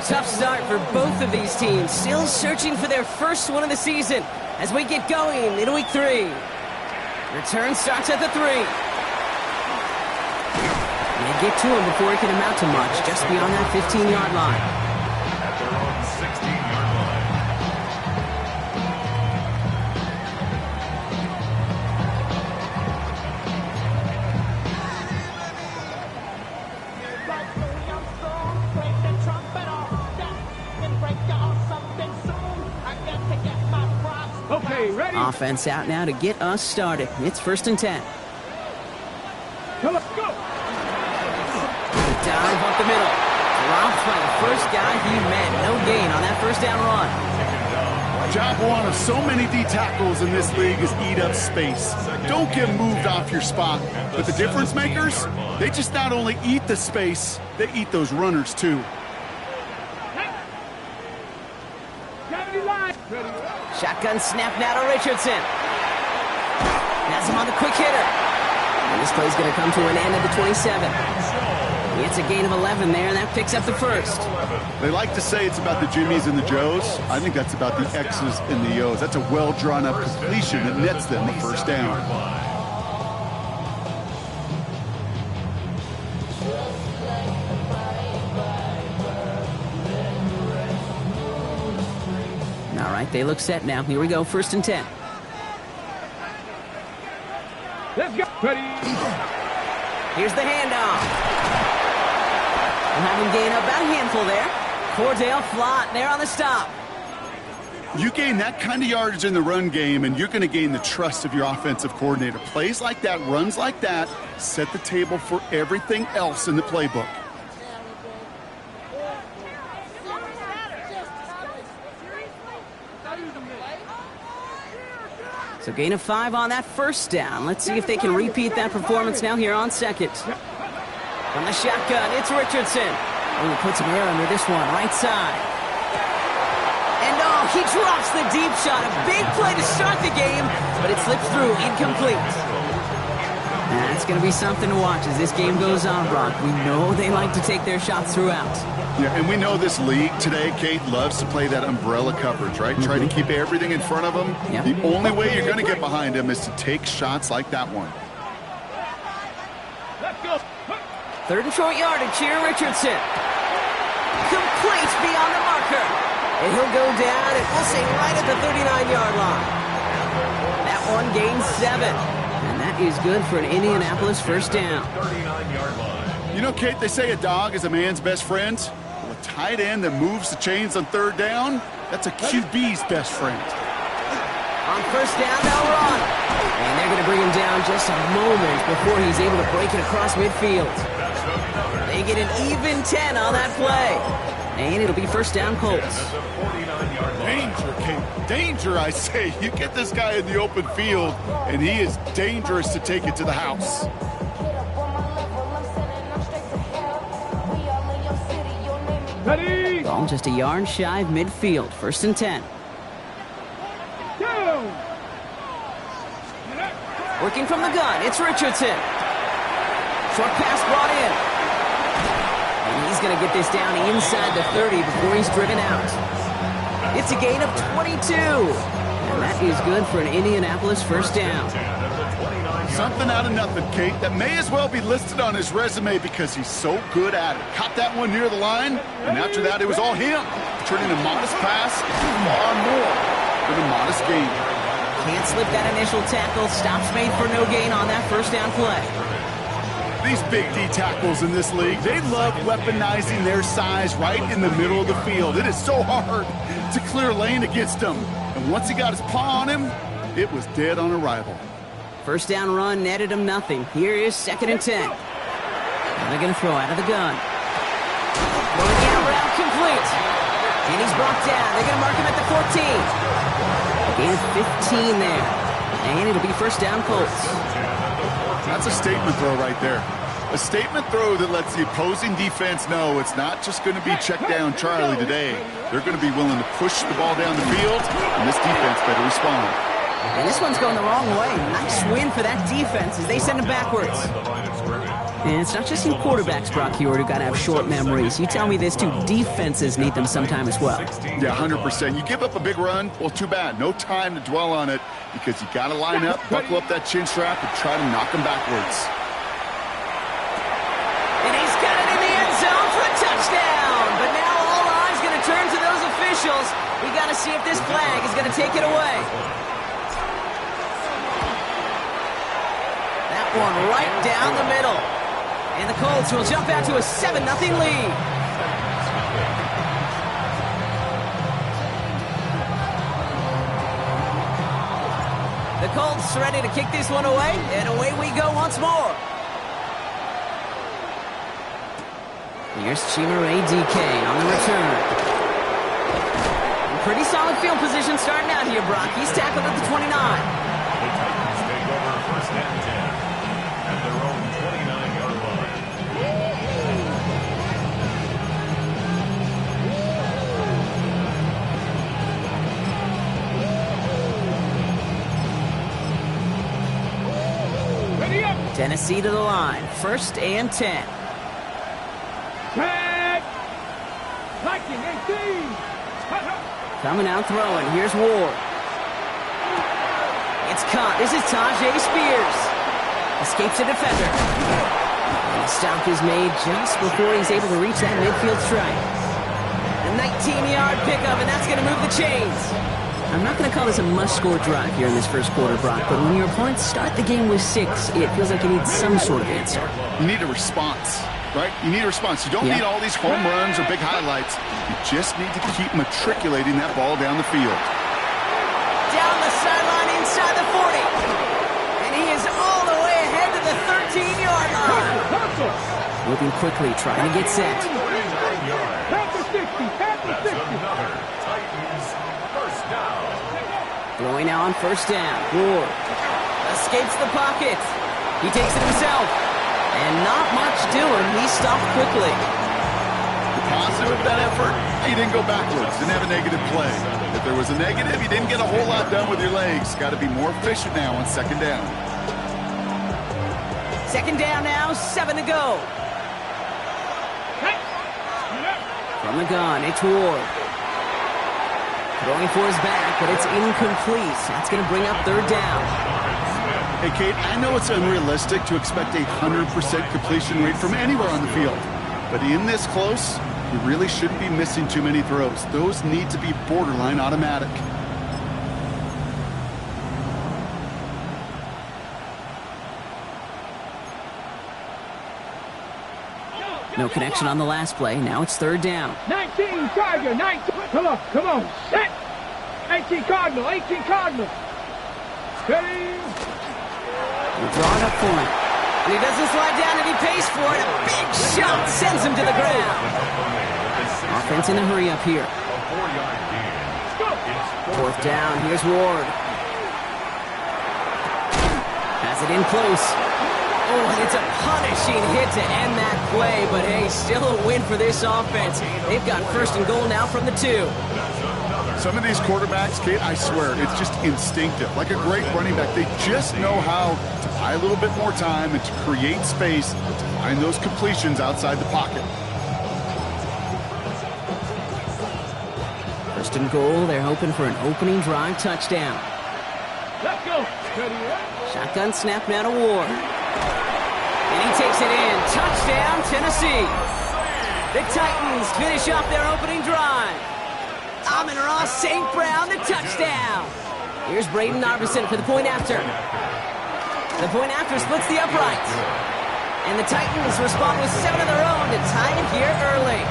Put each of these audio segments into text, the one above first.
tough start for both of these teams. Still searching for their first one of the season as we get going in week 3. Return starts at the 3. They get to him before he can amount to much, just beyond that 15-yard line. At their own 16-yard line. Okay, ready? Offense out now to get us started. It's 1st and 10. Let's go. Dive up the middle. Dropped by the first guy he met. No gain on that first down run. Job one of so many D tackles in this league is eat up space. Don't get moved off your spot. But the difference makers, they just not only eat the space, they eat those runners too. Shotgun snap now to Richardson. That's him on the quick hitter. And this play's going to come to an end at the 27. It's a gain of 11 there, and that picks up the first. They like to say it's about the Jimmies and the Joes. I think that's about the X's and the O's. That's a well-drawn-up completion that nets them the first down. All right, they look set now. Here we go, 1st and 10. Let's go. Ready? Here's the handoff. We'll have him gain about a handful there. Cordell Flott there on the stop. You gain that kind of yardage in the run game, and you're going to gain the trust of your offensive coordinator. Plays like that, runs like that, set the table for everything else in the playbook. So gain of 5 on that first down. Let's see if they can repeat that performance now here on 2nd. From the shotgun, it's Richardson. Oh, he puts some air under this one, right side. And oh, he drops the deep shot. A big play to start the game, but it slips through, incomplete. That's going to be something to watch as this game goes on, Brock. We know they like to take their shots throughout. Yeah, and we know this league today, Kate, loves to play that umbrella coverage, right? Try to keep everything in front of them. Yep. The only way you're going to get behind them is to take shots like that one. Let's go. 3rd and short yardage here, Richardson. Complete beyond the marker. And he'll go down, and we'll say right at the 39-yard line. That one gains 7. And that is good for an Indianapolis first down. 39-yard line. You know, Kate, they say a dog is a man's best friend. Well, a tight end that moves the chains on 3rd down, that's a QB's best friend. On 1st down, they'll run. And they're going to bring him down just a moment before he's able to break it across midfield. They get an even 10 on that play. And it'll be 1st down Colts. Danger, Kate. Danger, I say. You get this guy in the open field, and he is dangerous to take it to the house. Ready? Ball just a yard shy of midfield. 1st and 10. Go. Working from the gun, it's Richardson. Short pass brought in. And he's going to get this down inside the 30 before he's driven out. It's a gain of 22. And that is good for an Indianapolis first down. Something out of nothing, Kate, that may as well be listed on his resume because he's so good at it. Caught that one near the line, and after that, it was all him. Turning a modest pass into far more than a modest gain. Can't slip that initial tackle. Stops made for no gain on that first down play. These big D tackles in this league, they love weaponizing their size right in the middle of the field. It is so hard to clear lane against him. And once he got his paw on him, it was dead on arrival. First down run netted him nothing. Here is 2nd and 10. And they're going to throw out of the gun. Going out route complete. And he's brought down. They're going to mark him at the 14. Gain of 15 there. And it'll be 1st down Colts. That's a statement throw right there. A statement throw that lets the opposing defense know it's not just going to be check down Charlie today. They're going to be willing to push the ball down the field, and this defense better respond. And this one's going the wrong way. Nice win for that defense as they send him backwards. And it's not just you quarterbacks, Brock Hewitt, who got to have short memories. You tell me this too, defenses need them sometime as well. Yeah, 100%. You give up a big run, well, too bad. No time to dwell on it because you got to line up, buckle up that chin strap, and try to knock them backwards. And he's got it in the end zone for a touchdown. But now all eyes going to turn to those officials. We got to see if this flag is going to take it away. That one right down the middle. And the Colts will jump out to a 7-0 lead. The Colts ready to kick this one away, and away we go once more. Here's Chimere DK on the return. Pretty solid field position starting out here, Brock. He's tackled at the 29. The Titans take over first and 10 at their own 29-yard line. Ready up. Tennessee to the line. First and 10. Tag. Liking 18. Coming out throwing. Here's Ward. It's caught. This is Tajay Spears. Escapes a defender. And the stop is made just before he's able to reach that midfield strike. A 19-yard pickup, and that's going to move the chains. I'm not going to call this a must-score drive here in this first quarter, Brock, but when your opponents start the game with 6, it feels like you need some sort of answer. You need a response, right? You need a response. You don't need all these home runs or big highlights. You just need to keep matriculating that ball down the field. Down the sideline inside the 40. And he is all the way ahead to the 13-yard line. Moving quickly, trying to get set. Half the 60. Half the 60. Another Titans first down. Throwing now on first down. Ward escapes the pocket. He takes it himself. And not much doing. He stopped quickly. The positive of that effort, he didn't go backwards. Didn't have a negative play. If there was a negative, you didn't get a whole lot done with your legs. Got to be more efficient now on second down. Second down now, 7 to go. From the gun, it's Ward. Throwing for his back, but it's incomplete. That's going to bring up third down. Hey, Kate, I know it's unrealistic to expect a 100% completion rate from anywhere on the field. But in this close, you really shouldn't be missing too many throws. Those need to be borderline automatic. No connection on the last play. Now it's third down. 19 Tiger. 19. Come on. Set. 18 Cardinal. 18 Cardinal. Ready. Drawing up for him. And he doesn't slide down and he pays for it. A big shot sends him to the ground. Offense in a hurry up here. Fourth down. Here's Ward. Has it in close. Oh, and it's a punishing hit to end that play. But hey, still a win for this offense. They've got first and goal now from the 2. Some of these quarterbacks, Kate, I swear, it's just instinctive. Like a great running back, they just know how to buy a little bit more time and to create space to find those completions outside the pocket. First and goal, they're hoping for an opening drive touchdown. Let's go. Ready up. Shotgun snap now to Ward. And he takes it in. Touchdown, Tennessee. The Titans finish off their opening drive. Amon-Ra St. Brown, the touchdown. Here's Braden Arbison for the point after. The point after splits the uprights. And the Titans respond with 7 of their own to tie it here early.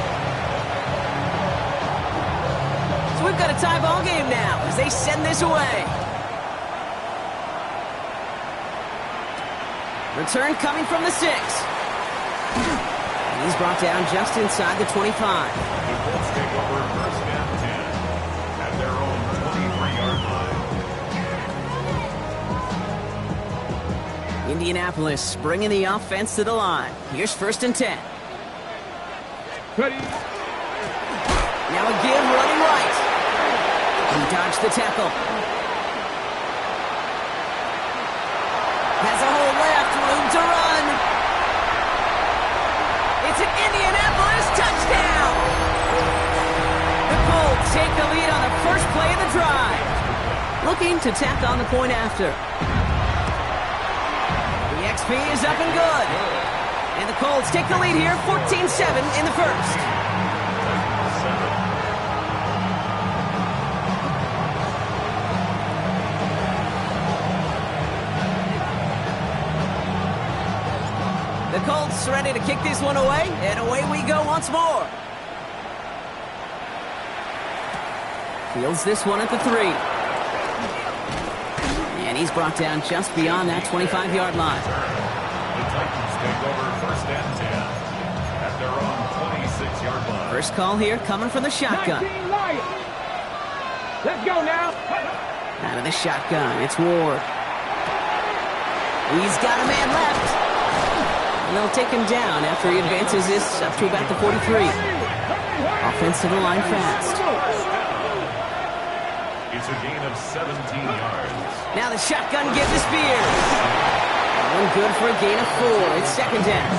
So we've got a tie ball game now as they send this away. Return coming from the 6. And he's brought down just inside the 25. The Colts take over first and 10 at their own 23-yard line. Indianapolis bringing the offense to the line. Here's first and 10. Ready. Now a give running right. He dodged the tackle. Has a hole left, room to run. drive. Looking to tack on the point after. The XP is up and good. And the Colts take the lead here, 14-7 in the first. The Colts ready to kick this one away, and away we go once more. Fields this one at the 3. And he's brought down just beyond that 25-yard line. The Titans take over first and 10 at their own 26-yard line. First call here coming from the shotgun. 19 Lions. Let's go now. Out of the shotgun, it's Ward. He's got a man left. And they'll take him down after he advances this up to about the 43. Offensive line fast. It's a gain of 17 yards. Now the shotgun give to Spears. One good for a gain of 4. It's second down.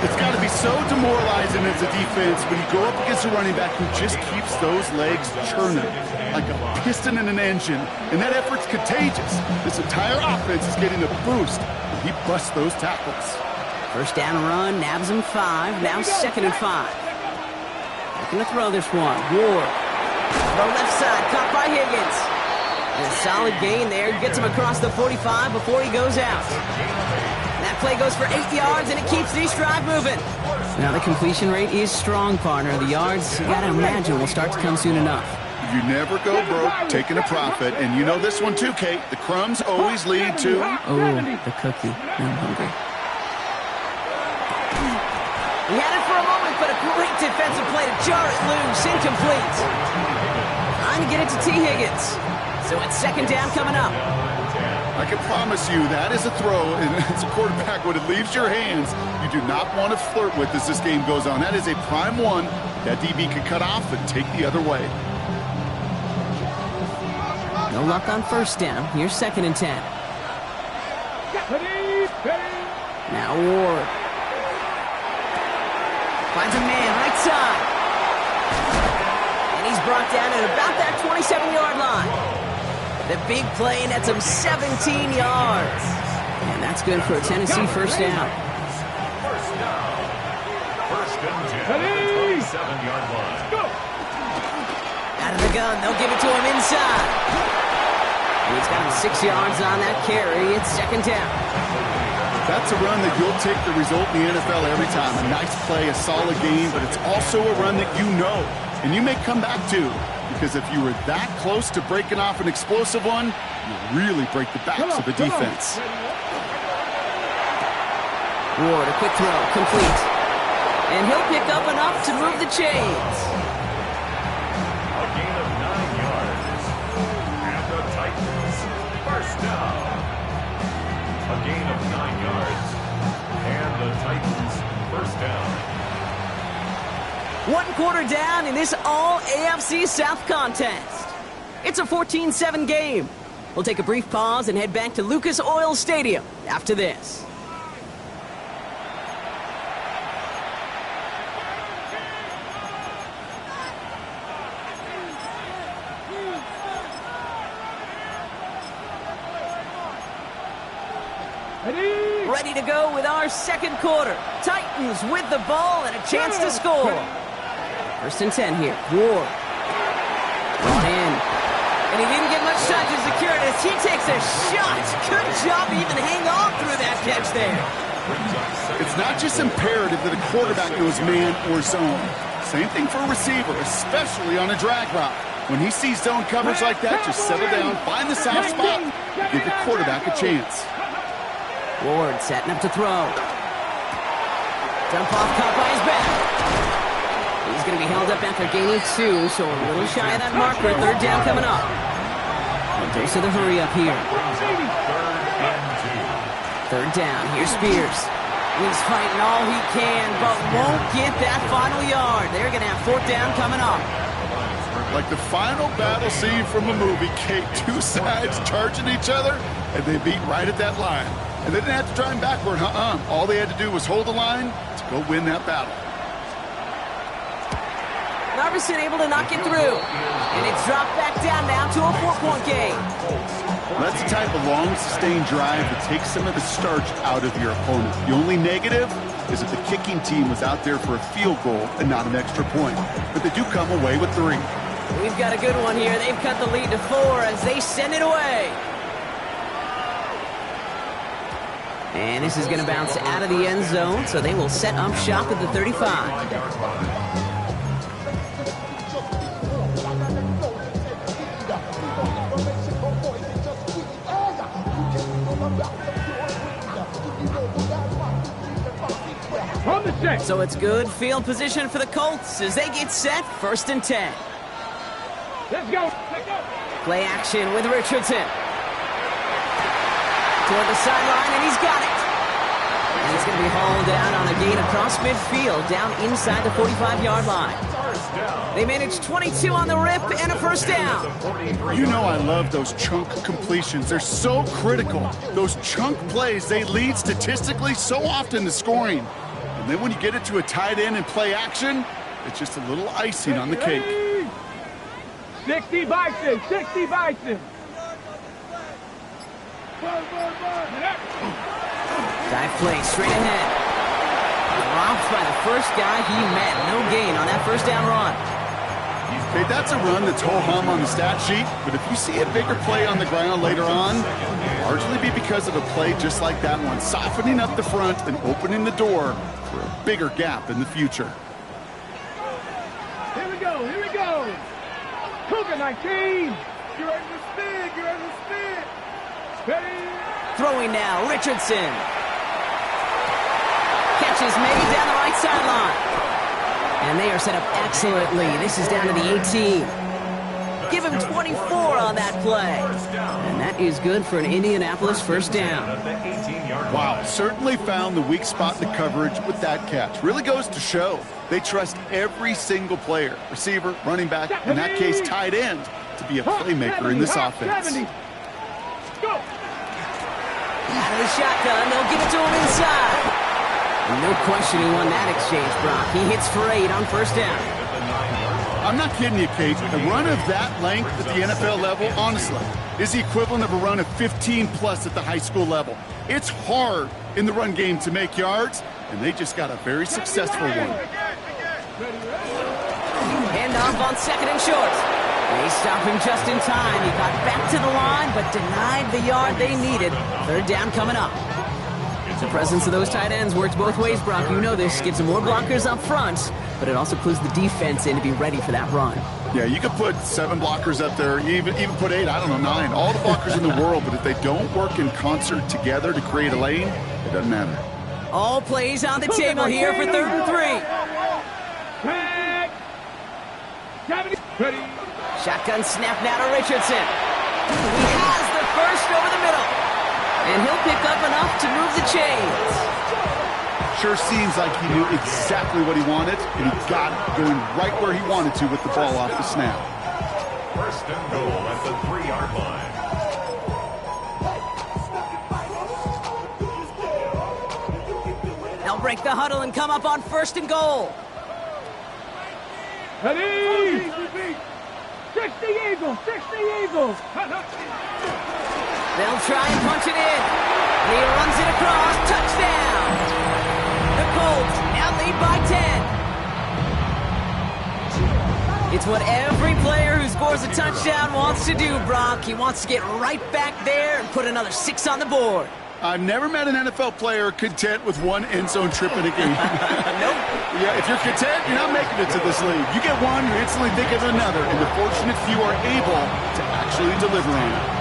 It's got to be so demoralizing as a defense when you go up against a running back who just keeps those legs churning like a piston in an engine, and that effort's contagious. This entire offense is getting a boost when he busts those tackles. First down run, nabs him 5. Now second and 5. Looking to throw this one. Ward. Throw left side, caught by Higgins. And a solid gain there. Gets him across the 45 before he goes out. And that play goes for 8 yards, and it keeps this drive moving. Now the completion rate is strong, partner. The yards, you got to imagine, will start to come soon enough. You never go broke taking a profit, and you know this one too, Kate. The crumbs always lead to... Oh, the cookie. I'm hungry. He had it for a moment, but a great defensive play to jar it loose. Incomplete. Trying to get it to T. Higgins. So it's second down coming up. I can promise you that is a throw, and as a quarterback, when it leaves your hands, you do not want to flirt with as this game goes on. That is a prime one that DB can cut off and take the other way. No luck on first down. Here's second and 10. Now Ward. Finds a man right side. And he's brought down at about that 27-yard line. The big play nets him 17 yards. And that's good for a Tennessee first down. First down. First and 10 at the 27-yard line. Out of the gun, they'll give it to him inside. And he's got him 6 yards on that carry. It's second down. That's a run that you'll take the result in the NFL every time. A nice play, a solid game, but it's also a run that you know and you may come back to, because if you were that close to breaking off an explosive one, you really break the backs of the defense. Ward, a quick throw, complete. And he'll pick up enough to move the chains. A gain of 9 yards. And the Titans first down. A gain of 9 yards. And the Titans first down. 1 quarter down in this all-AFC South contest. It's a 14-7 game. We'll take a brief pause and head back to Lucas Oil Stadium after this. Ready to go with our second quarter. Titans with the ball and a chance to score. First and 10 here. Ward. Brought in. And he didn't get much time to secure it as he takes a shot. Good job to even hang on through that catch there. It's not just imperative that a quarterback knows man or zone. Same thing for a receiver, especially on a drag route. When he sees zone coverage like that, just settle down, find the soft spot, and give the quarterback a chance. Ward setting up to throw. Dump off, caught by his back. He's going to be held up after gaining 2, so a little shy of that marker. Third down coming up. And dose of the hurry up here. Third down. Here's Spears. He's fighting all he can, but won't get that final yard. They're going to have fourth down coming up. Like the final battle scene from a movie, Kate, 2 sides charging each other, and they beat right at that line. And they didn't have to drive him backward, All they had to do was hold the line to go win that battle. Iverson able to knock it through. And it's dropped back down now to a 4-point game. That's the type of long, sustained drive that takes some of the starch out of your opponent. The only negative is that the kicking team was out there for a field goal and not an extra point. But they do come away with 3. We've got a good one here. They've cut the lead to 4 as they send it away. And this is going to bounce out of the end zone, so they will set up shop at the 35. So it's good field position for the Colts as they get set, 1st and 10. Let's go. Play action with Richardson. Toward the sideline, and he's got it. And he's going to be hauled down on a gain across midfield, down inside the 45-yard line. They managed 22 on the rip and a 1st down. You know I love those chunk completions. They're so critical. Those chunk plays, they lead statistically so often to scoring. And then when you get it to a tight end and play action, it's just a little icing on the cake. 60 Bison, 60 Bison. Dive play straight ahead. Dropped by the first guy he met. No gain on that 1st down run. Okay, that's a run that's ho-hum on the stat sheet, but if you see a bigger play on the ground later on, it'll largely be because of a play just like that one, softening up the front and opening the door for a bigger gap in the future. Here we go, here we go. Cougar 19. You're in the spin, you're in the spin. Ready? Throwing now, Richardson. Catches made down the right sideline. And they are set up excellently. This is down to the 18. Give him 24 on that play. And that is good for an Indianapolis 1st down. Wow, certainly found the weak spot in the coverage with that catch. Really goes to show they trust every single player, receiver, running back, in that case tight end, to be a playmaker in this offense. Go. Out of the shotgun, they'll give it to him inside. No question he won that exchange, Brock. He hits for 8 on 1st down. I'm not kidding you, Kate. A run of that length at the NFL level, honestly, is the equivalent of a run of 15-plus at the high school level. It's hard in the run game to make yards, and they just got a very successful one. Hand off on 2nd and short. They stop him just in time. He got back to the line, but denied the yard they needed. 3rd down coming up. The presence of those tight ends works both ways, Brock. You know this. Gives them more blockers up front, but it also clues the defense in to be ready for that run. Yeah, you could put 7 blockers up there, even put 8, I don't know, 9. All the blockers in the world, but if they don't work in concert together to create a lane, it doesn't matter. All plays on the table here for 3rd and 3. Shotgun snap now to Richardson. He has the 1st over the middle. And he'll pick up enough to move the chains. Sure seems like he knew exactly what he wanted, and he got it going right where he wanted to with the ball off the snap. 1st and goal at the 3-yard line. They'll break the huddle and come up on 1st and goal. Ready? 60 Eagles, 60 Eagles. They'll try and punch it in. He runs it across. Touchdown. The Colts now lead by 10. It's what every player who scores a touchdown wants to do, Brock. He wants to get right back there and put another 6 on the board. I've never met an NFL player content with 1 end zone trip in a game. Nope. Yeah, if you're content, you're not making it to this league. You get one, you instantly think of another, and the fortunate few are able to actually deliver on it.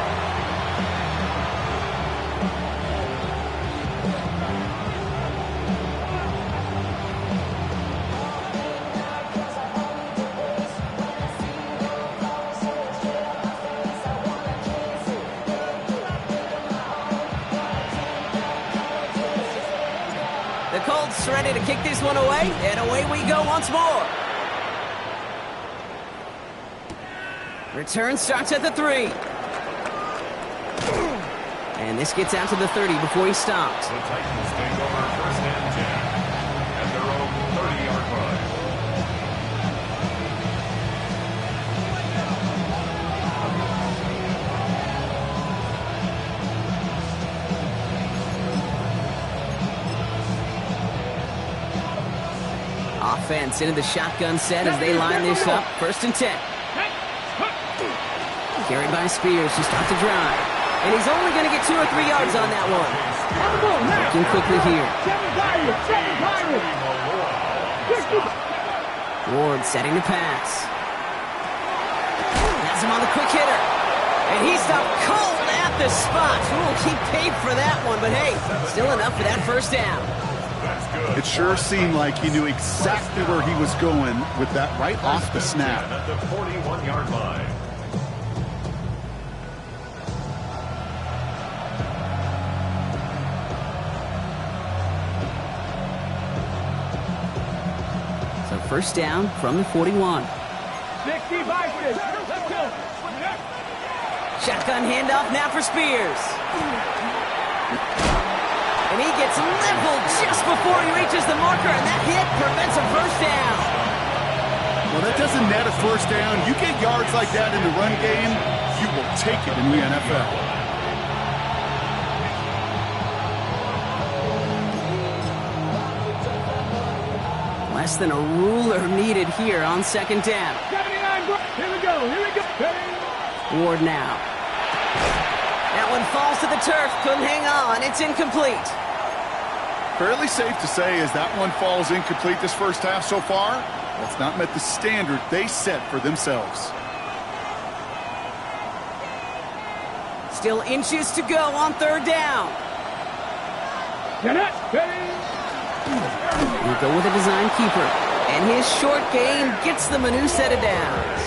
The Colts ready to kick this one away, and away we go once more. Return starts at the 3. And this gets out to the 30 before he stops. The Titans take over 1st and 10 at their own 30-yard line. offense into the shotgun set as they line this up. 1st and 10. Carried by Spears to start the drive. And he's only going to get 2 or 3 yards on that one. Working quickly here. Ward setting the pass. Has him on the quick hitter. And he stopped cold at the spot. Ooh, he paid for that one, but hey, still enough for that 1st down. It sure seemed like he knew exactly where he was going with that right off the snap. At the 41-yard line. So 1st down from the 41. 65 for this. Let's go. Shotgun handoff now for Spears. And he gets leveled just before he reaches the marker, and that hit prevents a 1st down. Well, that doesn't net a 1st down. You get yards like that in the run game, you will take it in the NFL. Less than a ruler needed here on 2nd down. 79, bro. Here we go. Ward now. That one falls to the turf. Couldn't hang on. It's incomplete. Fairly safe to say as that one falls incomplete this 1st half so far, that's not met the standard they set for themselves. Still inches to go on 3rd down. We go with a design keeper. And his short game gets them a new set of downs.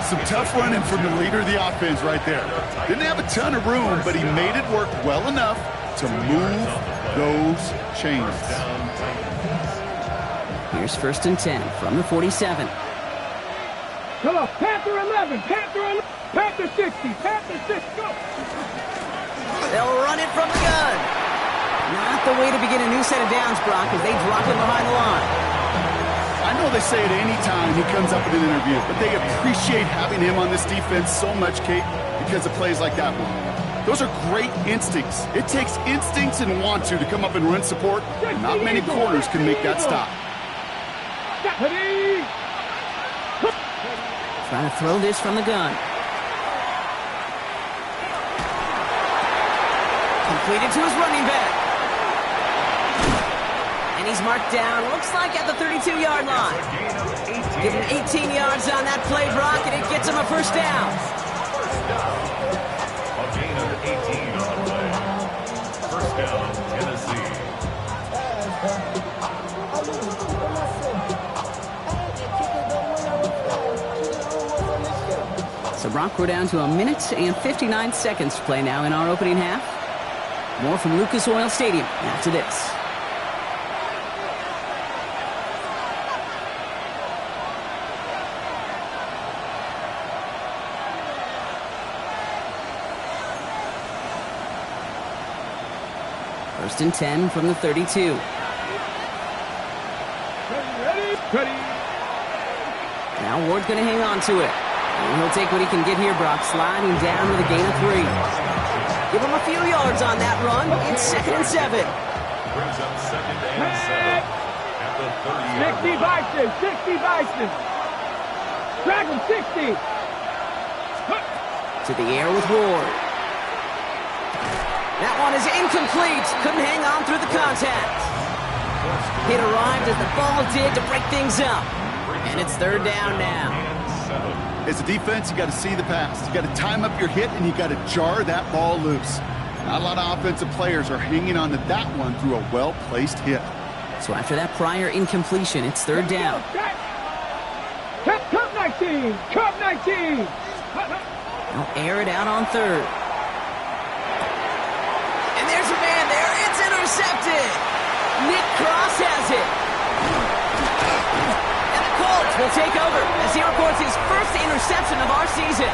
Some tough running from the leader of the offense right there. Didn't have a ton of room, but he made it work well enough to move those chains. Here's 1st and 10 from the 47. Come on, Panther 11, Panther 60, Panther 6, go! They'll run it from the gun. Not the way to begin a new set of downs, Brock, as they drop him behind the line. I know they say it any time he comes up in an interview, but they appreciate having him on this defense so much, Kate, because of plays like that one. Those are great instincts. It takes instincts and want to come up and run support. Not many corners can make that stop. Trying to throw this from the gun. Completed to his running back. And he's marked down, looks like at the 32-yard line. Give him 18 yards on that play, Brock, and it gets him a 1st down. A gain of 18 on the play. 1st down, Tennessee. So, Brock, we're down to 1 minute and 59 seconds to play now in our opening half. More from Lucas Oil Stadium after this. First and 10 from the 32. Ready. Now Ward's going to hang on to it. And he'll take what he can get here, Brock, sliding down with a gain of 3. Give him a few yards on that run. It's 2nd and 7. Brings up 2nd and 7 at the 30-yard 60 Bison, 60 Bison. Drag him, 60. To the air with Ward. That one is incomplete. Couldn't hang on through the contact. Hit arrived as the ball did to break things up. And it's 3rd down now. As a defense, you got to see the pass. You got to time up your hit, and you got to jar that ball loose. Not a lot of offensive players are hanging on to that one through a well-placed hit. So after that prior incompletion, it's 3rd down. Cup 19, Cup 19. They'll air it out on 3rd. And there's a man there. It's intercepted. Nick Cross has it. And the Colts will take over as he records his first interception of our season.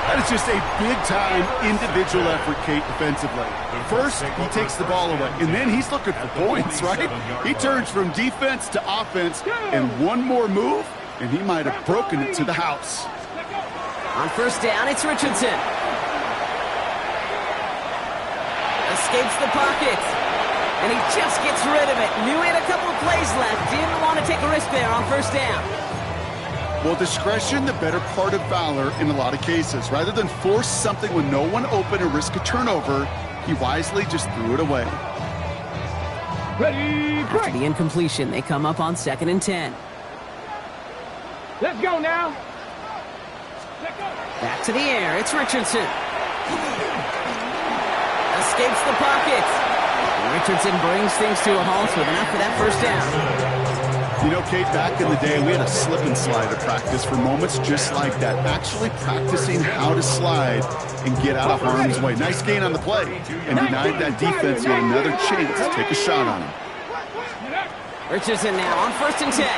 That is just a big-time individual effort, Kate, defensively. First, he takes the ball away, and then he's looking for points, right? He turns from defense to offense, and one more move, and he might have broken it to the house. On 1st down, it's Richardson. Escapes the pocket. And he just gets rid of it. Knew he had a couple of plays left. Didn't want to take a risk there on first down. Well, discretion, the better part of valor in a lot of cases. Rather than force something with no one open and risk a turnover, he wisely just threw it away. Ready, After the incompletion, they come up on 2nd and 10. Let's go now. Back to the air. It's Richardson. Escapes the pocket. Richardson brings things to a halt with enough for that first down. You know, Kate, back in the day, we had a slip and slide at practice for moments just like that. Actually practicing how to slide and get out of harm's way. Nice gain on the play. And denied that defense yet another chance to take a shot on him. Richardson now on 1st and 10.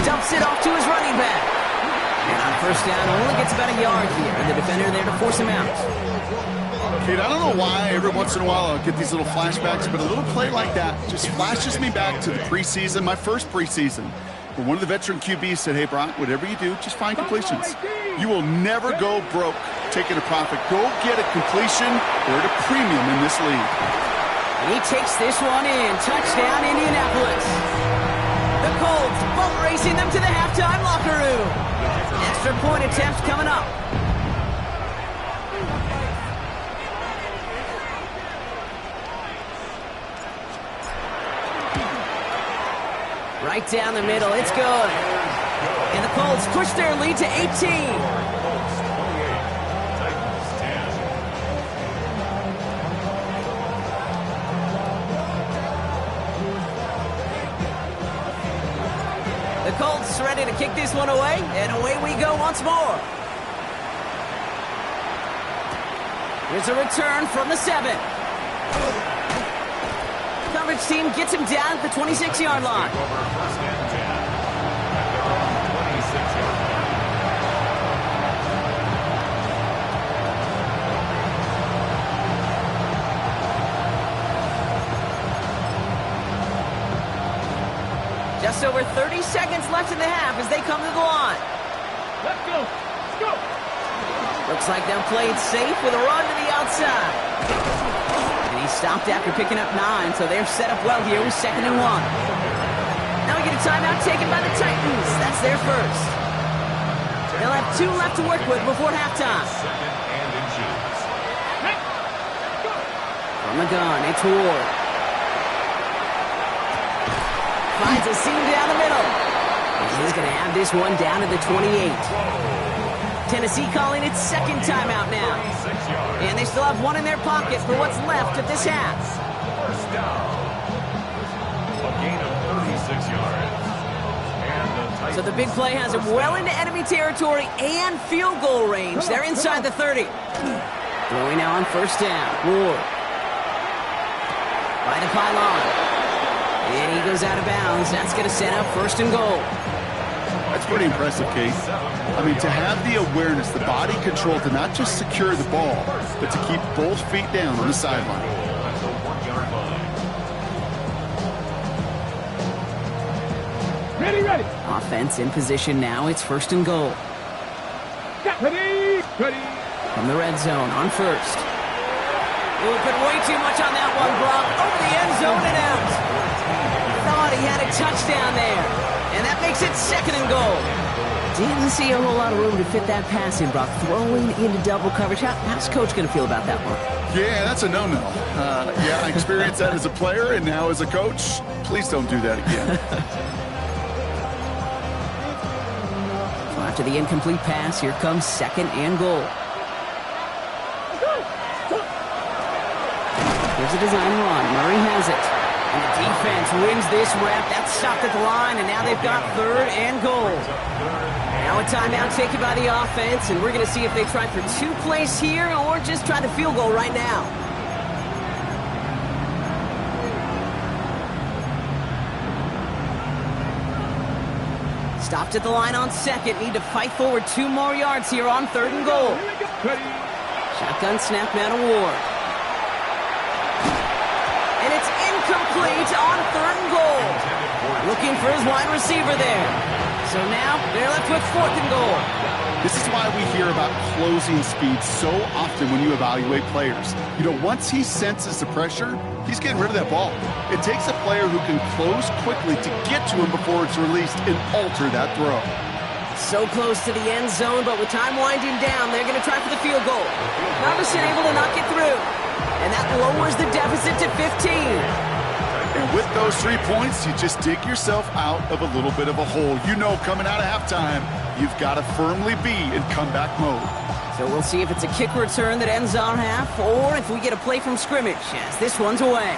Dumps it off to his running back. And on first down, only gets about a yard here. And the defender there to force him out. Kate, I don't know why every once in a while I'll get these little flashbacks, but a little play like that just flashes me back to the preseason, my first preseason, where one of the veteran QBs said, hey, Brock, whatever you do, just find completions. You will never go broke taking a profit. Go get a completion. We're at a premium in this league. And he takes this one in. Touchdown, Indianapolis. The Colts boat racing them to the halftime locker room. Extra point attempt coming up. Right down the middle, it's good. And the Colts push their lead to 18. The Colts ready to kick this one away, and away we go once more. Here's a return from the 7. Coverage team gets him down at the 26-yard line. Just over 30 seconds left in the half as they come to the line. Let's go. Let's go. Looks like they'll play it safe with a run to the outside. And he stopped after picking up 9, so they're set up well here with 2nd and 1. Now we get a timeout taken by the Titans. That's their first. They'll have 2 left to work with before halftime. From the gun, it's Ward. Finds a seam down the middle. And he's going to have this one down to the 28. Tennessee calling its 2nd timeout now. And they still have 1 in their pocket for what's left of this half. First down. A gain of 36 yards. And the Titans. So the big play has them well into enemy territory and field goal range. They're inside the 30. Throwing now on first down. Ward. By the pylon. And he goes out of bounds. That's going to set up 1st and goal. That's pretty impressive, Kate. I mean, to have the awareness, the body control to not just secure the ball, but to keep both feet down on the sideline. Ready, ready. Offense in position now. It's 1st and goal. Ready, ready. From the red zone on first. Oh, put way too much on that one, Brock. Over the end zone and out. Thought he had a touchdown there. And that makes it 2nd and goal. Didn't see a whole lot of room to fit that pass in, Brock. Throwing into double coverage. How's Coach going to feel about that one? Yeah, that's a no-no. Yeah, I experienced that as a player and now as a coach. Please don't do that again. So after the incomplete pass, here comes 2nd and goal. Here's a design run. Murray has it. And the defense wins this rep. That's stopped at the line, and now they've got 3rd and goal. Now a timeout taken by the offense, and we're going to see if they try for 2 plays here or just try the field goal right now. Stopped at the line on 2nd. Need to fight forward 2 more yards here on 3rd and goal. Shotgun snap now to Ward. And it's incomplete on 3rd and goal. Looking for his wide receiver there. So now they're left with 4th and goal. This is why we hear about closing speed so often when you evaluate players. You know, once he senses the pressure, he's getting rid of that ball. It takes a player who can close quickly to get to him before it's released and alter that throw. So close to the end zone, but with time winding down, they're going to try for the field goal. Iverson able to knock it through. And that lowers the deficit to 15. And with those 3 points, you just dig yourself out of a little bit of a hole. You know, coming out of halftime, you've got to firmly be in comeback mode. So we'll see if it's a kick return that ends our half, or if we get a play from scrimmage, as this one's away.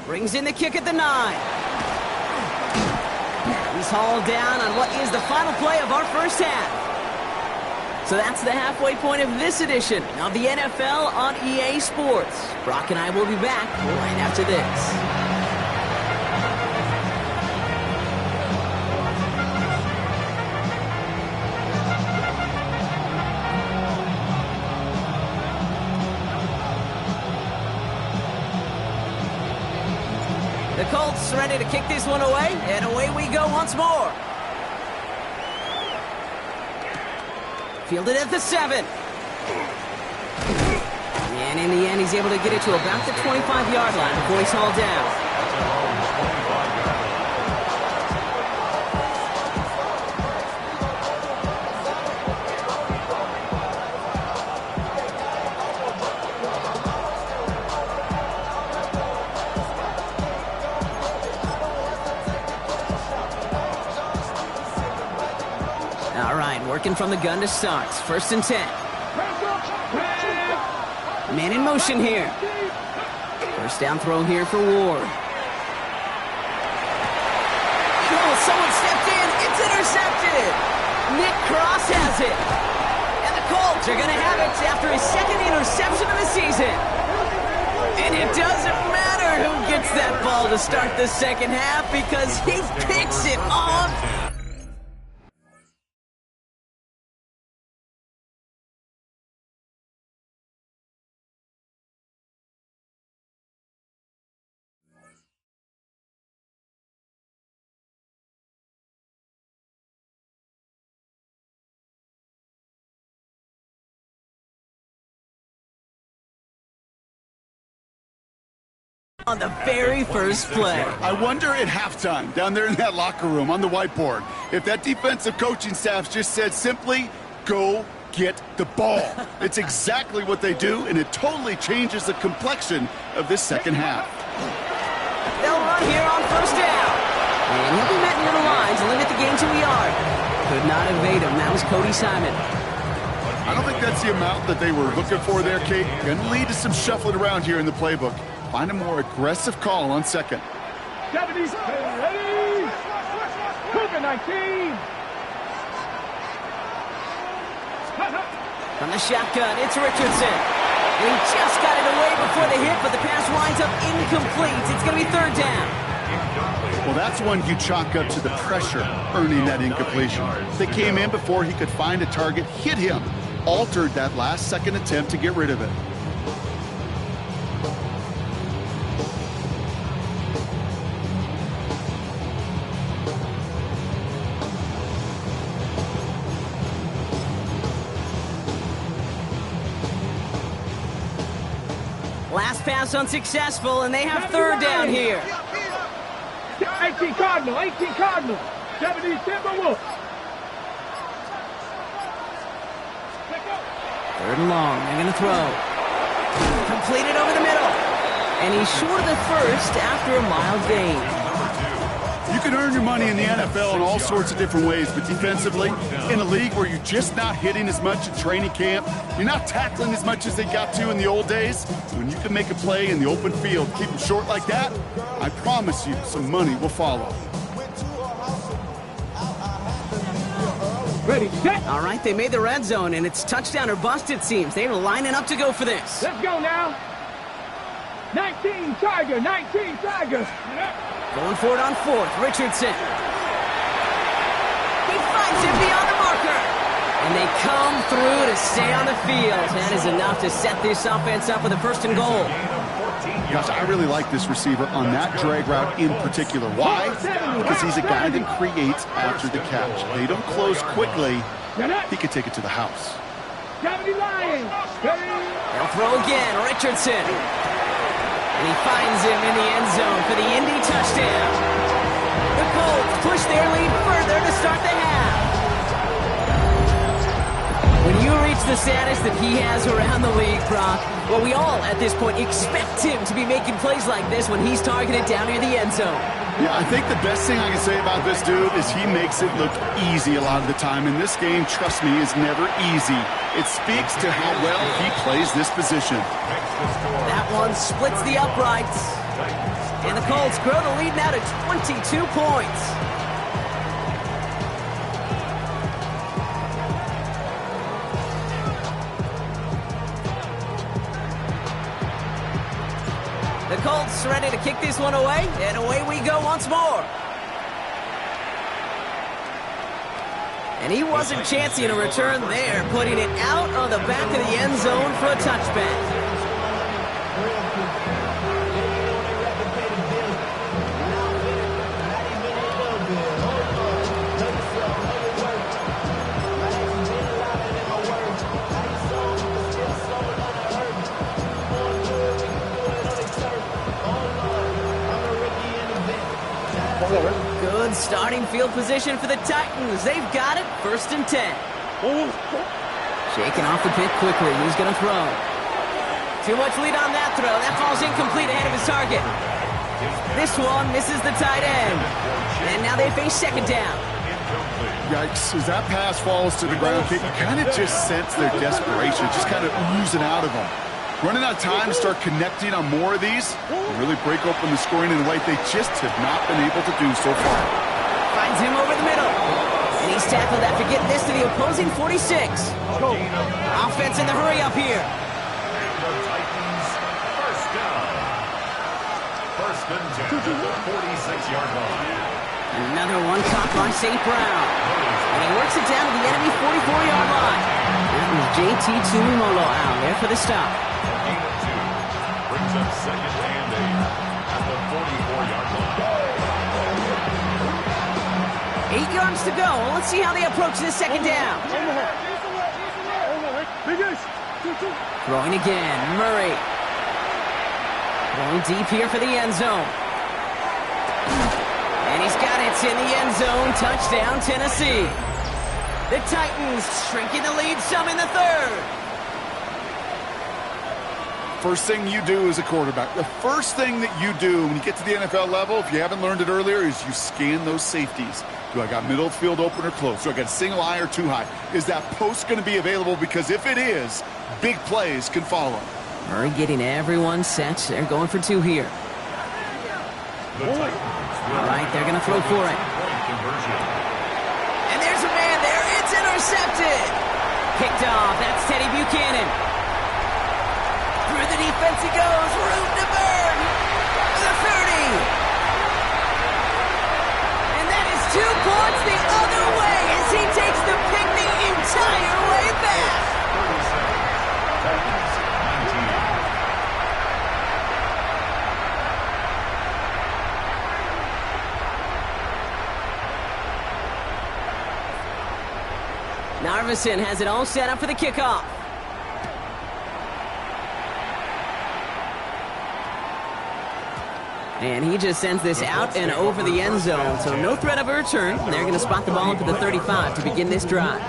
Brings in the kick at the 9. He's hauled down on what is the final play of our first half. So that's the halfway point of this edition of the NFL on EA Sports. Brock and I will be back right after this. The Colts ready to kick this one away, and away we go once more. Fielded at the 7. And in the end, he's able to get it to about the 25-yard line before he's hauled down. Working from the gun to start. 1st and 10. Man in motion here. 1st down throw here for Ward. Oh, someone stepped in. It's intercepted. Nick Cross has it. And the Colts are going to have it after his 2nd interception of the season. And it doesn't matter who gets that ball to start the 2nd half because he picks it off. On the very first play. I wonder at halftime, down there in that locker room on the whiteboard, if that defensive coaching staff just said simply, go get the ball. It's exactly what they do, and it totally changes the complexion of this 2nd half. They'll run here on 1st down. And he'll be met near the line to limit the gain to a yard. Could not evade him. That was Cody Simon. I don't think that's the amount that they were looking for there, Kate. Going to lead to some shuffling around here in the playbook. Find a more aggressive call on 2nd. 70, ready, Cougar 19. From the shotgun, it's Richardson. And he just got it away before the hit, but the pass winds up incomplete. It's going to be 3rd down. Well, that's one you chalk up to the pressure earning that incompletion. They came in before he could find a target, hit him, altered that last 2nd attempt to get rid of it. Last pass unsuccessful, and they have 3rd down here. 18 Cardinal, 18 Cardinal. 70 Timberwolves. 3rd and long, they're going to throw. Completed over the middle. And he's short of the 1st after a mild gain. You can earn your money in the NFL in all sorts of different ways, but defensively, in a league where you're just not hitting as much at training camp, you're not tackling as much as they got to in the old days, when you can make a play in the open field, keep them short like that, I promise you some money will follow. Ready, set. All right, they made the red zone, and it's touchdown or bust, it seems. They're lining up to go for this. Let's go now. 19 Tiger, 19 Tiger. Going for it on 4th, Richardson. He finds him beyond the marker. And they come through to stay on the field. That is enough to set this offense up with a 1st and goal. Gosh, I really like this receiver on that drag route in particular. Why? Because he's a guy that creates after the catch. They don't close quickly. He could take it to the house. They'll throw again, Richardson. And he finds him in the end zone for the Indy touchdown. The Colts push their lead further to start the half. When you reach the status that he has around the league, Brock, well, we all at this point expect him to be making plays like this when he's targeted down near the end zone. Yeah, I think the best thing I can say about this dude is he makes it look easy a lot of the time. And this game, trust me, is never easy. It speaks to how well he plays this position. That one splits the uprights. And the Colts grow the lead now to 22 points. The Colts ready to kick this one away, and away we go once more. And he wasn't chancing a return there, putting it out on the back of the end zone for a touchback. Good starting field position for the Titans. They've got it, 1st and 10. Shaking off the pick quickly. He's going to throw. Too much lead on that throw. That falls incomplete ahead of his target. This one misses the tight end. And now they face 2nd down. Yikes. As that pass falls to the ground, you kind of just sense their desperation, just kind of oozing out of them. Running out of time to start connecting on more of these, really break open the scoring in a way they just have not been able to do so far. Finds him over the middle. And he's tackled after getting this to the opposing 46. Offense in the hurry up here. And the Titans, 1st down. 1st and 10 at the 46-yard line. Another one caught by St. Brown. And he works it down to the enemy 44-yard line. That was JT Tuimoloau out there for the stop. Gain of 2 brings up 2nd and 8 at the 44-yard line. 8 yards to go. Well, let's see how they approach this 2nd down. Throwing again, Murray. Throwing deep here for the end zone. And he's got it in the end zone. Touchdown, Tennessee. The Titans shrinking the lead some in the 3rd. First thing you do as a quarterback, the first thing that you do when you get to the NFL level, if you haven't learned it earlier, is you scan those safeties. Do I got middle of the field open or close? Do I got a single high or 2 high? Is that post going to be available? Because if it is, big plays can follow. Murray getting everyone set. They're going for 2 here. All right, they're going to throw for it. And there's a man there. It's intercepted. Picked off. That's Teddy Buchanan. Through the defense he goes. Room to burn. The 30. And that is 2 points the other way as he takes the pick the entire way back. 37. Titans, 19. Narveson has it all set up for the kickoff. And he just sends this out and over the end zone, so no threat of a return. They're going to spot the ball up at the 35 to begin this drive.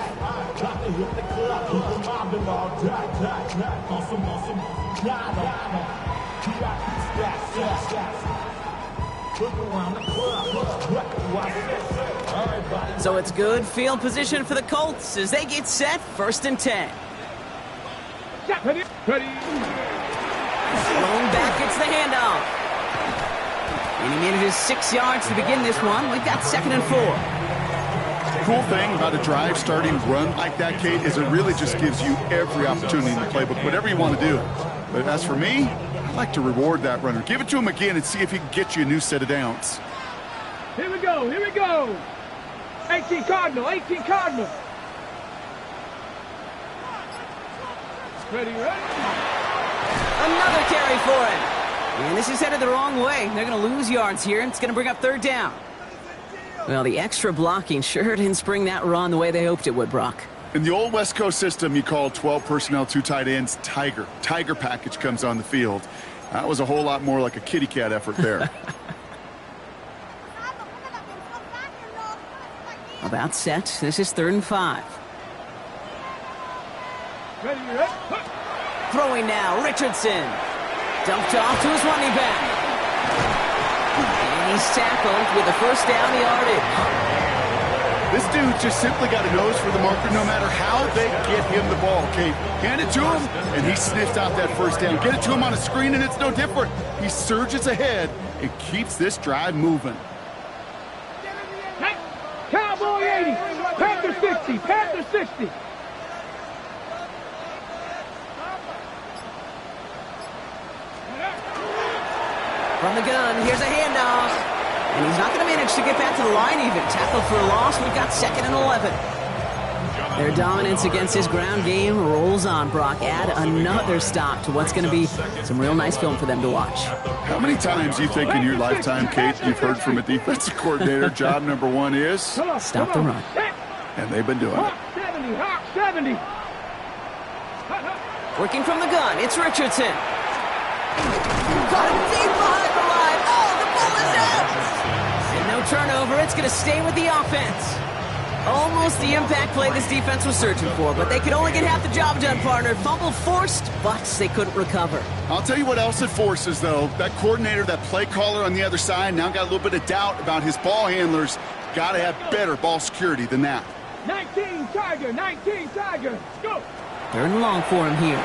So it's good field position for the Colts as they get set, 1st and 10. Thrown back, it's the handoff. And he manages 6 yards to begin this one. We've got 2nd and 4. The cool thing about a drive starting run like that, Kate, is it really just gives you every opportunity in the playbook, whatever you want to do. But as for me, I like to reward that runner. Give it to him again and see if he can get you a new set of downs. Here we go, here we go. 18 Cardinal, 18 Cardinal. Ready, ready. Another carry for him. And this is headed the wrong way. They're going to lose yards here, and it's going to bring up third down. Well, the extra blocking sure didn't spring that run the way they hoped it would, Brock. In the old West Coast system, you call 12 personnel, 2 tight ends, Tiger. Tiger package comes on the field. That was a whole lot more like a kitty cat effort there. About set. This is 3rd and 5. Throwing now, Richardson. Dumped off to his running back. And he's tackled with a first down yardage. This dude just simply got a nose for the marker no matter how they get him the ball, Kate. Hand it to him, and he sniffed out that first down. Get it to him on a screen, and it's no different. He surges ahead and keeps this drive moving. Cowboy 80, Panther 60, Panther 60. From the gun, here's a handoff. And he's not going to manage to get back to the line even. Tackled for a loss. We've got 2nd and 11. Their dominance against his ground game rolls on, Brock. Add another stop to what's going to be some real nice film for them to watch. How many times do you think in your lifetime, Kate, you've heard from a defensive coordinator, job number 1 is? Stop the run. And they've been doing it. 70, Hawk 70. Working from the gun, it's Richardson. Got him deep behind the line. Oh, the ball is out! And no turnover, it's going to stay with the offense. Almost the impact play this defense was searching for, but they could only get half the job done, partner. Fumble forced, but they couldn't recover. I'll tell you what else it forces, though. That coordinator, that play caller on the other side, now got a little bit of doubt about his ball handlers. Got to have better ball security than that. 19 Tiger, 19 Tiger. Go! 3rd and long for him here.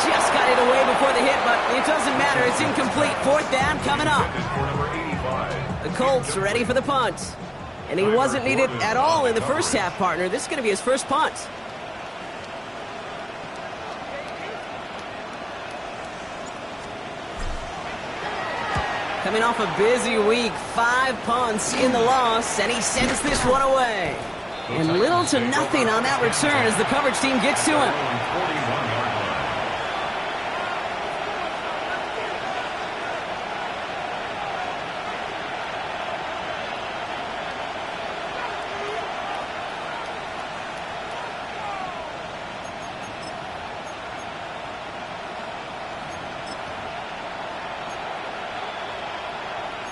Just got it away before the hit, but it doesn't matter. It's incomplete. 4th down coming up. The Colts ready for the punt. And he wasn't needed at all in the first half, partner. This is going to be his first punt. Coming off a busy week, 5 punts in the loss, and he sends this one away. And little to nothing on that return as the coverage team gets to him.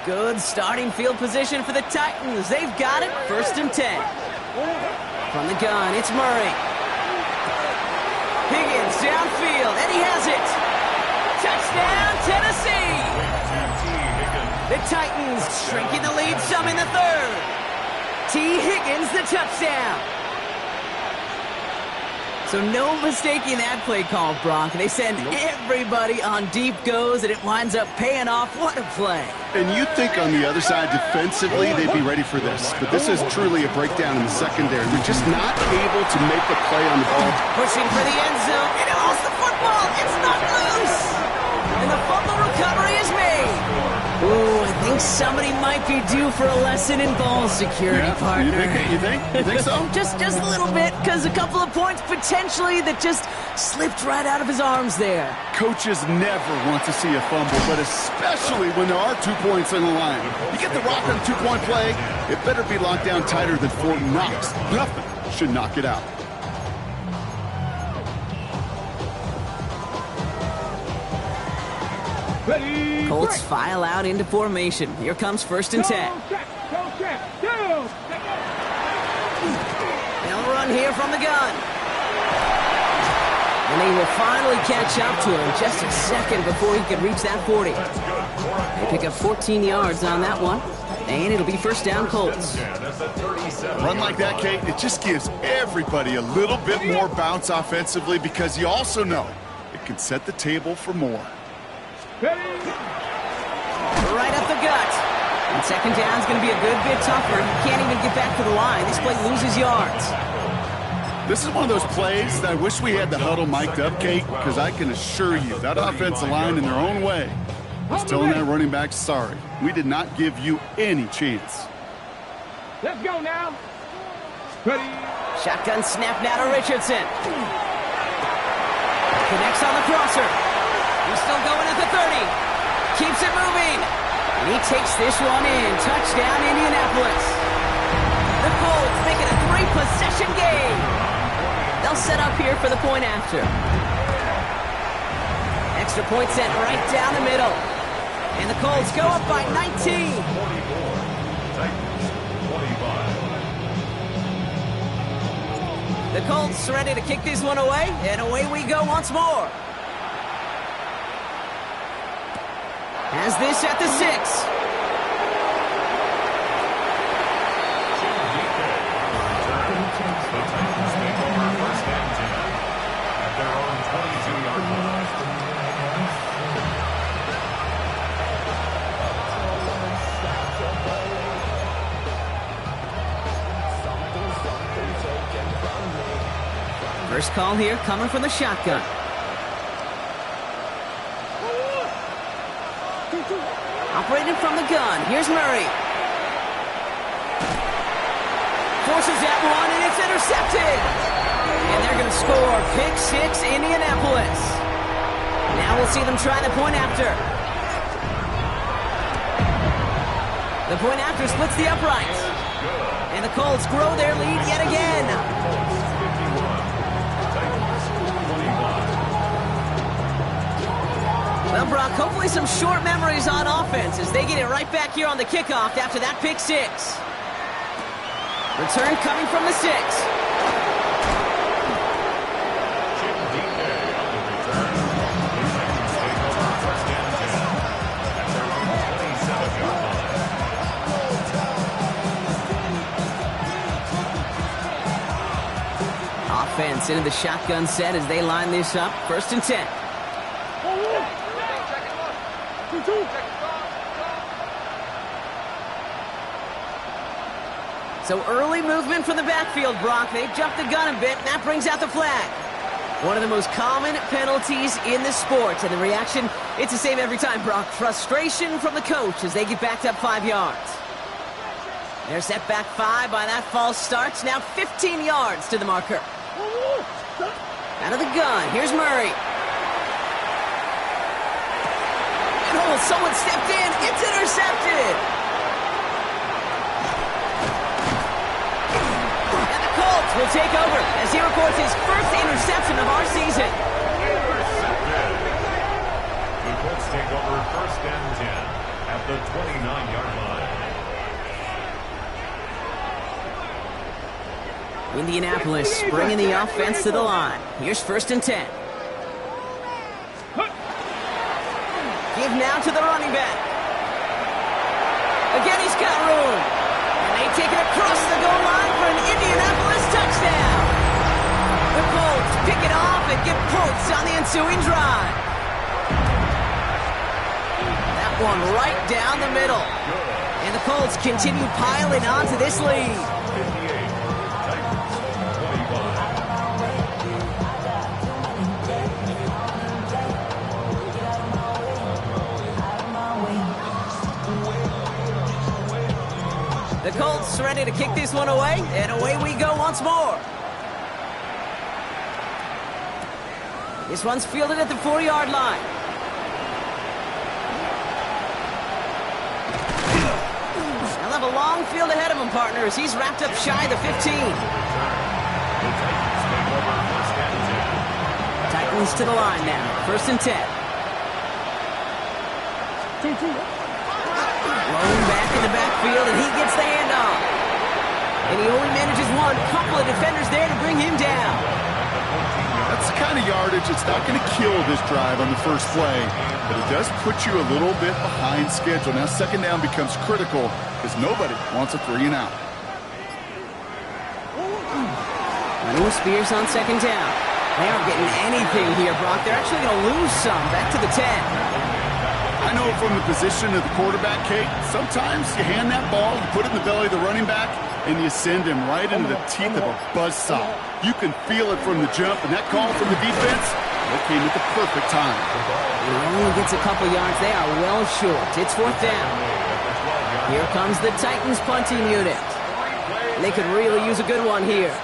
Good starting field position for the Titans. They've got it. 1st and 10. From the gun, it's Murray. Higgins downfield, and he has it. Touchdown, Tennessee. The Titans shrinking the lead some in the 3rd. T. Higgins, the touchdown. So no mistaking that play call, Brock. They send everybody on deep goes, and it winds up paying off. What a play. And you'd think on the other side, defensively, they'd be ready for this. But this is truly a breakdown in the secondary. They're just not able to make the play on the ball. Pushing for the end zone, and it lost the football. It's not loose. And the fumble recovery is made. Ooh, I think somebody might be due for a lesson in ball security, partner. You think so? just a little bit, because a couple of points potentially that just slipped right out of his arms there. Coaches never want to see a fumble, but especially when there are 2 points on the line. You get the rock on a 2-point play, it better be locked down tighter than Fort Knox. Nothing should knock it out. Ready, Colts file out into formation. Here comes 1st and 10. They'll run here from the gun. And they will finally catch up to him just a second before he can reach that 40. They pick up 14 yards on that one. And it'll be 1st down Colts. Run like that, Kate, it just gives everybody a little bit more bounce offensively because you also know it can set the table for more. Right up the gut. And 2nd down's going to be a good bit tougher. He can't even get back to the line. This play loses yards. This is one of those plays that I wish we had the huddle mic'd up, Kate, because I can assure you that offensive line in their own way was telling that running back, sorry, we did not give you any chance. Let's go now. Ready. Shotgun snap now to Richardson. Connects on the crosser. He's still going at the 30. Keeps it moving. And he takes this one in. Touchdown, Indianapolis. The Colts make it a 3-possession game. They'll set up here for the point after. Extra point set right down the middle. And the Colts go up by 19. 44. Titans 25. The Colts ready to kick this one away, and away we go once more. Has this at the 6. The Titans take over first and 10 at their own 22-yard line. First call here coming from the shotgun. Operating from the gun. Here's Murray. Forces that one, and it's intercepted. And they're going to score. Pick 6, Indianapolis. Now we'll see them try the point after. The point after splits the uprights. And the Colts grow their lead yet again. Well, Brock, hopefully some short memories on offense as they get it right back here on the kickoff after that pick 6. Return coming from the 6. Chip DK on the return. The Titans take over first and 10 at their own 27-yard line. Offense into the shotgun set as they line this up. First and 10. So early movement from the backfield, Brock. They jumped the gun a bit, and that brings out the flag. One of the most common penalties in the sport, and the reaction, it's the same every time, Brock. Frustration from the coach as they get backed up 5 yards. They're set back 5 by that false start. Now 15 yards to the marker. Out of the gun, here's Murray. Oh, someone stepped in. It's intercepted. And the Colts will take over as he records his first interception of our season. Intercepted. The Colts take over first and 10 at the 29-yard line. Indianapolis bringing the offense to the line. Here's first and 10. Give now to the running back. Again, he's got room. And they take it across the goal line for an Indianapolis touchdown. The Colts pick it off and get points on the ensuing drive. That one right down the middle. And the Colts continue piling on to this lead. 58. Titans 25. The Colts ready to kick this one away, and away we go once more. This one's fielded at the 4-yard line. They'll have a long field ahead of him, partner, as he's wrapped up shy of the 15. Titans to the line now, first and 10. Rolling back in the backfield, and he gets the handoff. And he only manages one. Couple of defenders there to bring him down. That's the kind of yardage that's not going to kill this drive on the first play, but it does put you a little bit behind schedule. Now second down becomes critical because nobody wants a 3-and-out. Running with Spears on second down. They aren't getting anything here, Brock. They're actually going to lose some. Back to the 10. I know from the position of the quarterback, Kate, sometimes you hand that ball, you put it in the belly of the running back, and you send him right into the teeth of a buzzsaw. You can feel it from the jump, and that call from the defense, it came at the perfect time. He only gets a couple yards. They are well short. It's fourth down. Here comes the Titans punting unit. They could really use a good one here.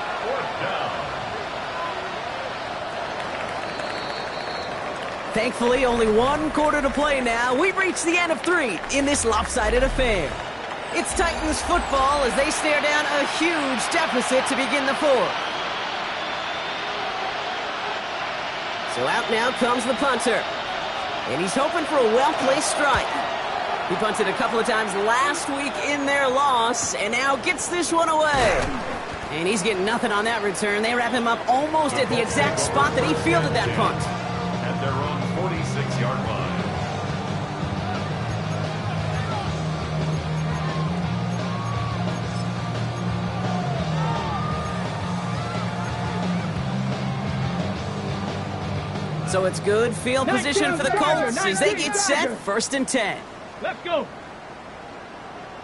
Thankfully, only one quarter to play now. We've reached the end of 3 in this lopsided affair. It's Titans football as they stare down a huge deficit to begin the 4th. So out now comes the punter. And he's hoping for a well-placed strike. He punted a couple of times last week in their loss, and now gets this one away. And he's getting nothing on that return. They wrap him up almost at the exact spot that he fielded that punt. At their own 46-yard line. So it's good field position for the Colts as they get set, 1st and 10. Let's go.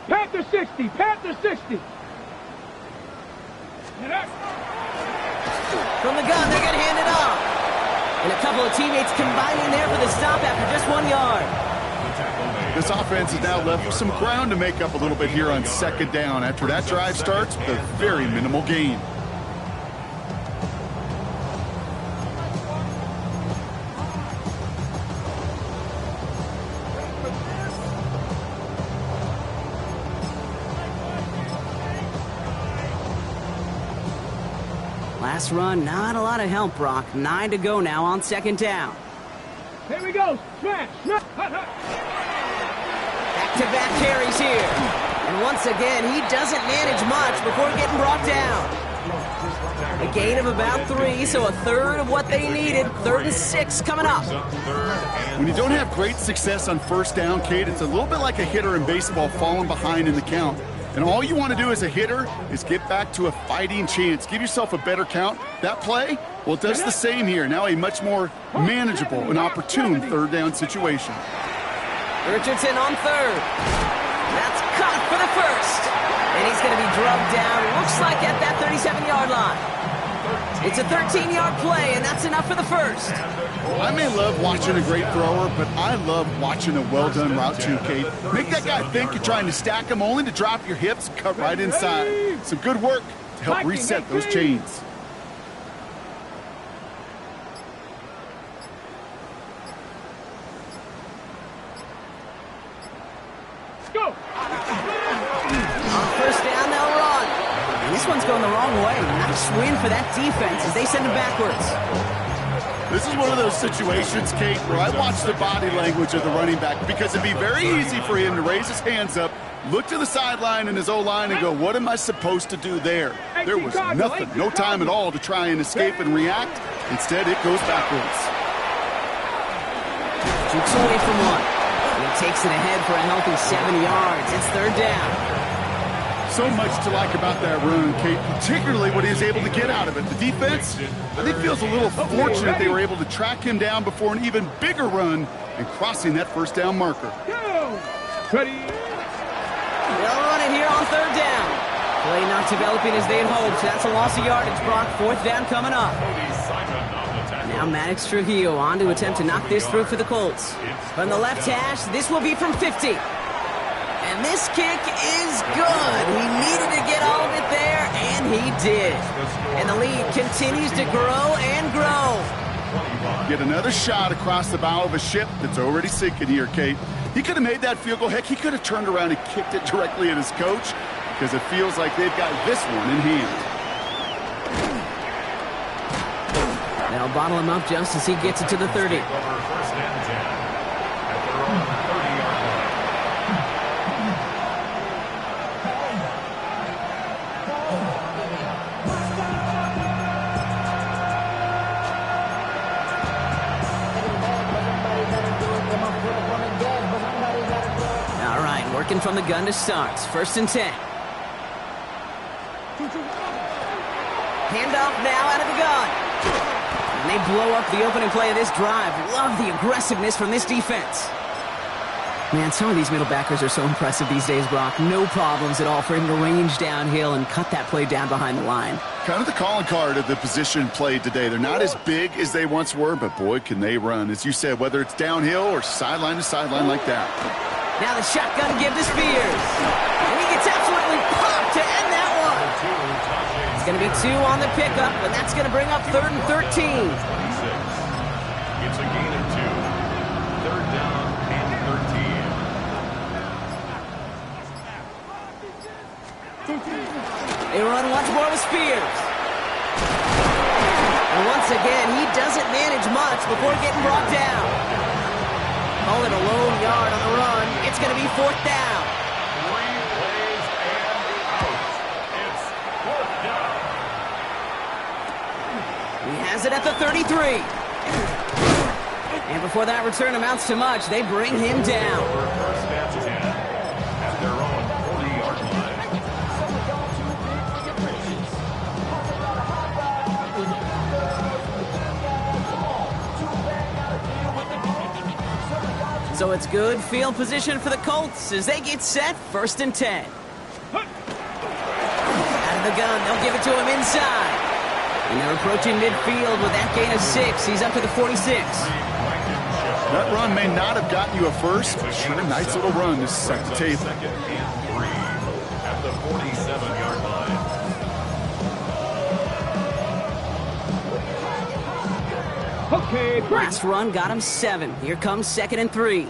Panther 60. Panther 60. From the gun, they're going to hand it off. And a couple of teammates combining there for the stop after just 1 yard. This offense is now left with some ground to make up a little bit here on 2nd down. After that drive starts with a very minimal gain. Last run, not a lot of help, Brock. 9 to go now on 2nd down. Here we go. Smash. Back-to-back carries here. And once again, he doesn't manage much before getting brought down. A gain of about 3, so a third of what they needed. 3rd and 6 coming up. When you don't have great success on 1st down, Kate, it's a little bit like a hitter in baseball falling behind in the count. And all you want to do as a hitter is get back to a fighting chance. Give yourself a better count. That play, well, it does the same here. Now a much more manageable and opportune 3rd down situation. Richardson on 3rd. That's caught for the 1st. And he's going to be drugged down, looks like at that 37-yard line. It's a 13-yard play, and that's enough for the 1st. I may love watching a great thrower, but I love watching a well-done route too, Kate. Make that guy think you're trying to stack him only to drop your hips, cut right inside. Some good work to help reset those chains. Go. On 1st down, they'll run. And this one's going the wrong way. Nice win for that defense as they send him backwards. This is one of those situations, Kate, where I watch the body language of the running back because it'd be very easy for him to raise his hands up, look to the sideline in his O-line and go, what am I supposed to do there? There was nothing, no time at all to try and escape and react. Instead, it goes backwards. Jukes away from one. And he takes it ahead for a healthy 7 yards. It's 3rd down. So much to like about that run, Kate, particularly what he was able to get out of it. The defense, I think, feels a little fortunate they were able to track him down before an even bigger run and crossing that 1st down marker. Go. Ready. They'll run it here on 3rd down. Play not developing as they had hoped. That's a loss of yardage, Brock. 4th down coming up. Now Maddox Trujillo on to attempt to knock this through for the Colts. From the left hash, this will be from 50. And this kick is good. He needed to get all of it there, and he did. And the lead continues to grow and grow. Get another shot across the bow of a ship that's already sinking here, Kate. He could have made that field goal. Heck, he could have turned around and kicked it directly at his coach because it feels like they've got this one in hand. They'll bottle him up just as he gets it to the 30. Working from the gun to start. 1st and 10. Handoff now out of the gun. And they blow up the opening play of this drive. Love the aggressiveness from this defense. Man, some of these middle backers are so impressive these days, Brock. No problems at all for him to range downhill and cut that play down behind the line. Kind of the calling card of the position played today. They're not as big as they once were, but boy, can they run. As you said, whether it's downhill or sideline to sideline like that. Now the shotgun give to Spears. And he gets absolutely popped to end that one. It's going to be 2 on the pickup, and that's going to bring up 3rd and 13. It's a gain of 2. They run once more with Spears. And once again, he doesn't manage much before getting brought down. Call it a lone yard on the run. It's going to be 4th down. 3 plays and out. It's 4th down. He has it at the 33. And before that return amounts to much, they bring him down. For first and 10 at their own 40-yard line. So it's good field position for the Colts as they get set 1st and 10. Out of the gun, they'll give it to him inside. And they're approaching midfield with that gain of 6. He's up to the 46. That run may not have gotten you a first, but sure, a nice little run to set the table. 2nd and 3 at the 47-yard line. Okay, break. Last run got him 7. Here comes 2nd and 3.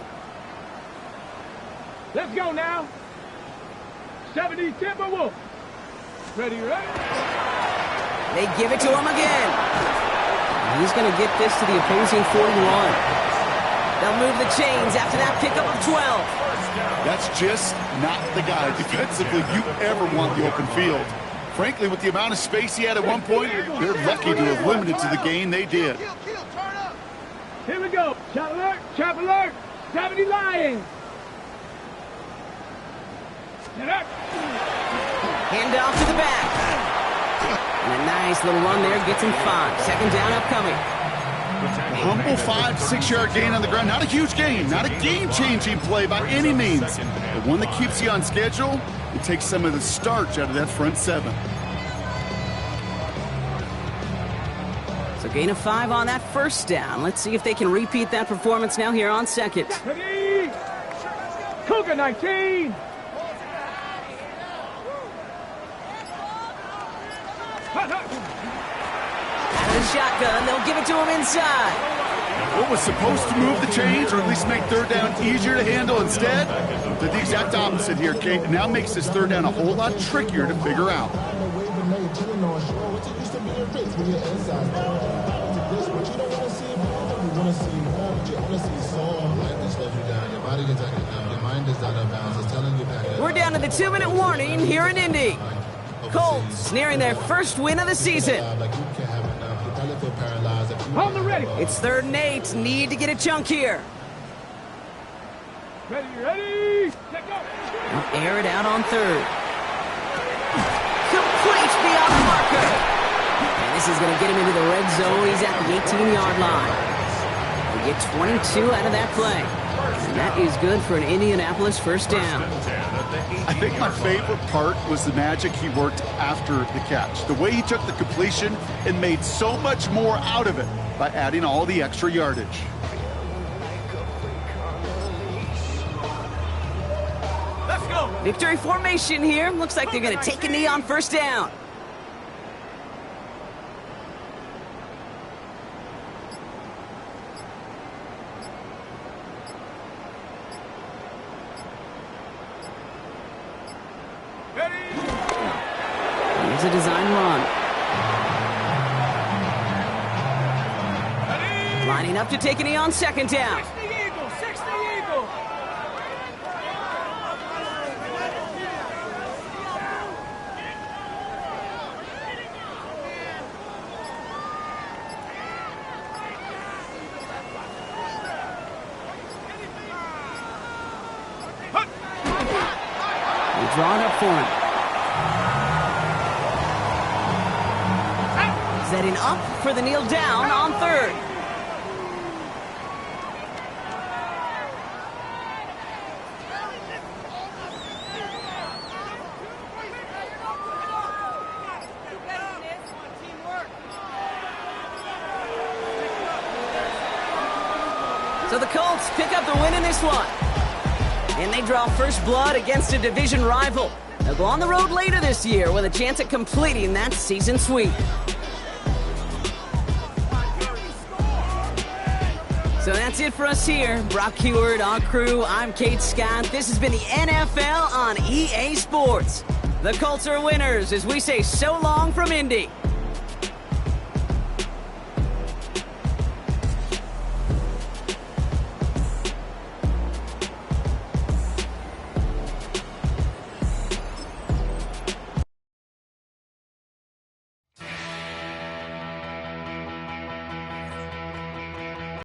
Let's go now. 70 Timberwolves. Ready, ready? They give it to him again. And he's going to get this to the opposing 41. They'll move the chains after that pickup of 12. That's just not the guy defensively you ever want the open field. Frankly, with the amount of space he had at one point, they're lucky to have limited to the gain they did. Here we go. Chop alert, chop alert. 70 Lions. Get up. Hand off to the back. And a nice little run there gets him 5. 2nd down upcoming. Humble 5-6-yard gain on the ground. Not a huge gain, not a game-changing play by any means, but one that keeps you on schedule and takes some of the starch out of that front 7. So gain of 5 on that 1st down. Let's see if they can repeat that performance now here on 2nd. Ready. Cougar 19. Hut, hut. Out of the shotgun, they'll give it to him inside. What was supposed to move the chains or at least make 3rd down easier to handle instead did the exact opposite here, Kate. It now makes this 3rd down a whole lot trickier to figure out. We're down to the 2-minute warning here in Indy. Colts nearing their first win of the season. On the ready. It's 3rd and 8. Need to get a chunk here. Ready, ready. Let go. They'll air it out on 3rd. Complete beyond the marker. And this is going to get him into the red zone. He's at the 18-yard line. They get 22 out of that play. And that is good for an Indianapolis 1st down. I think my favorite part was the magic he worked after the catch. The way he took the completion and made so much more out of it by adding all the extra yardage. Let's go. Victory formation here. Looks like they're going to take a knee on 1st down. Here's a design run. Lining up to take a knee on 2nd down. 60 Eagle, 60 Eagle. They draw it up for him. Setting up for the kneel down on 3rd. So the Colts pick up the win in this one. And they draw first blood against a division rival. They'll go on the road later this year with a chance at completing that season sweep. So that's it for us here. Brock Heward, our crew, I'm Kate Scott. This has been the NFL on EA Sports. The Colts are winners as we say so long from Indy.